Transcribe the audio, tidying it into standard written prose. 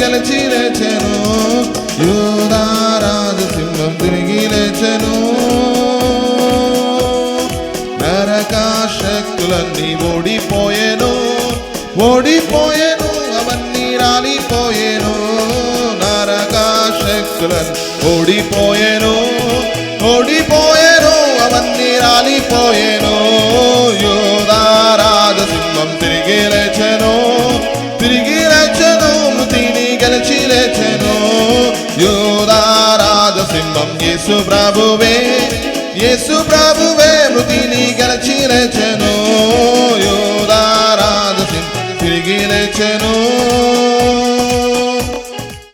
గెలిచి లేచెను. యూదా రాజసింహం తిరిగి లేచెను. నరక శక్తులన్నీ ఓడిపోయెను. ఓడిపోయెను అవన్నీ రాలిపోయెను. నరక శక్తులన్నీ ఓడిపోయెను. ఓడిపోయెను అవన్నీ రాలిపోయెను. యూదా రాజసింహం తిరిగి లేచెను. తిరిగి లేచెను. మృతిని గెలిచి లేచెను. యూదా రాజసింహం యేసు ప్రభువే. యేసు ప్రభువే మృతిని గెలిచి లేచెను.